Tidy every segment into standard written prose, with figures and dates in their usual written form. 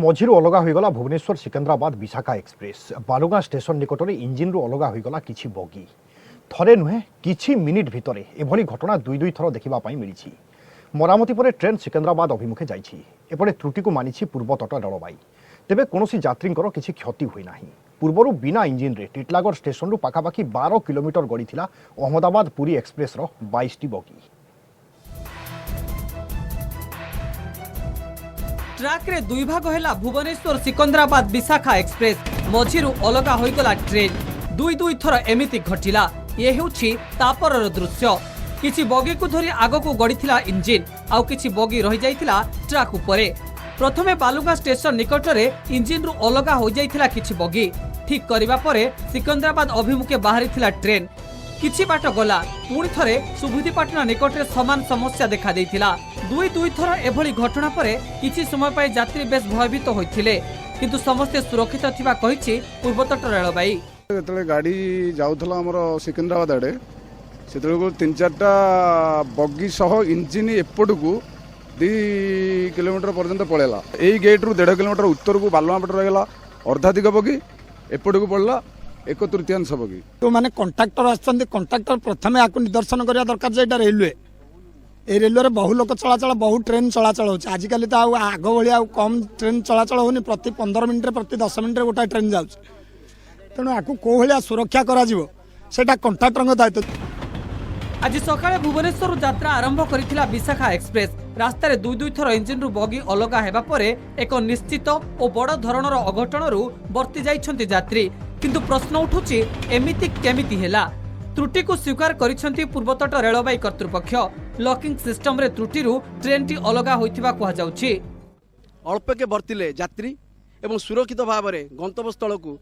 मझिरु अलगा होइगला Bhubaneswar Secunderabad Vishakha express बालुगां station निकट में इंजिन रु अलगा होइगला किछि बगी थरे नुहे किछि मिनिट भितरे एभली घटना दुई दुई थर देखिबा पई मिलिछि। मरामती पर ट्रेन सिकंदराबाद अभिमुखे जाइछि। एपटे त्रुटि को मानिछि पूर्वतट रेलबाई। तेबे कोनोसी यात्रींकर किछि क्षति होई नाही। पूर्वरु बिना इंजिन रे टिटलागढ़ स्टेशन रु पाखापाखि 12 किलोमीटर गड़ीथिला अहमदाबाद पुरी एक्सप्रेस रो 22 टी बगी। ट्रैक रे दुई भाग हैला भुवनेश्वर सिकंदराबाद विशाखा एक्सप्रेस मझिरु अलगा होइगला ट्रेन। दुई दुई थर एमिति घटिला। ये हेउछि तापरर दृश्य। किछि बगी को धरी आगको गड़ीथिला इंजिन आउ किछि बगी रहि जाइथिला ट्रैक उपरे। प्रथमे बालुगां स्टेशन निकट रे इंजिन रु अलगा हो जाइथिला किछि बगी। ठीक करिबा परे सिकंदराबाद अभिमुखे बाहरिथिला ट्रेन। किछि बाट गला पुणी थरे सुबुधिपाटना निकट रे समान समस्या देखा देइथिला। दुई दुई थर एभली घटना परे किछि समय पाई यात्री बेस भयभीत होइथिले, किंतु समस्ते सुरक्षित थिबा कहिछि पूर्वतट रेलबाई। जेतले गाड़ी जाउथला हमर सिकंदराबाद आडे सेतले को 3-4टा बग्गी सह इंजिन एपटकू 2 किलोमीटर पर्यंत पळेला। एई गेट रु 1.5 किलोमीटर उत्तर को बालुआ पट रहला अर्धाधिक बग्गी एपटकू पड़ला 1/3 बग्गी। तो माने कंट्राक्टर आछंती कंट्राक्टर प्रथमे आकु निदर्शन करिया दरकार जे एटा रेलवे ए रेलवे रे बहु लोक चलाचल बहु ट्रेन चलाचल होछ। आज काली तो आग भलिया कम ट्रेन चलाचल होनी। प्रति 15 मिनिट रे प्रति 10 मिनिट रे गोटा ट्रेन जाउछ। तेणु आकु को भलिया सुरक्षा करा जिवो सेटा कंट्राक्टर दायित्व। आज सकाळे भुवनेश्वर यात्रा आरंभ करिथिला विशाखा एक्सप्रेस। रास्ता रे दुई दुई थर इंजिन रु बगी अलगा हेबा परे एक निश्चित और बड़ धरणर अघटन रु बर्ती जाइछन्ति यात्री। किंतु प्रश्न उठुछि एमिति केमिति हेला। त्रुटि को स्वीकार करिछन्ति पूर्वतट रेलबाई कर्तृपक्ष। लॉकिंग सिस्टम रे त्रुटि रु ट्रेन टी अलगा होइथिबा कहा जाउछि। अल्पके बर्तिले यात्री एवं सुरक्षित भाव में गंतव्यस्थल को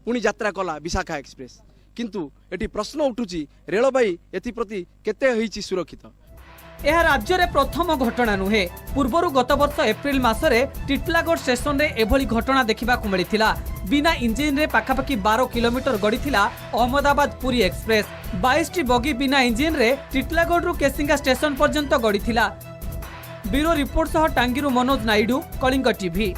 पुणी यात्रा कला विशाखा एक्सप्रेस। किंतु एटी प्रश्न उठुछि रेलबाई एथिप्रति केते होइछि सुरक्षित। यह राज्य रे प्रथम घटना नुहे। पूर्वरु गत वर्ष एप्रिल मासरे टिटलागढ़ स्टेशन रे एभली घटना देखिबा को मिलिथिला। बिना इंजिन रे पाखापाखि 12 किलोमीटर गड़ीथिला अहमदाबाद पुरी एक्सप्रेस। 22 टी बगी बिना इंजिन रे टिटलागढ़ रु केसिंगा स्टेशन पर्यंत गड़ीथिला। ब्यूरो रिपोर्ट सह टांगीरु मनोज नायडू, कलिंग टीवी।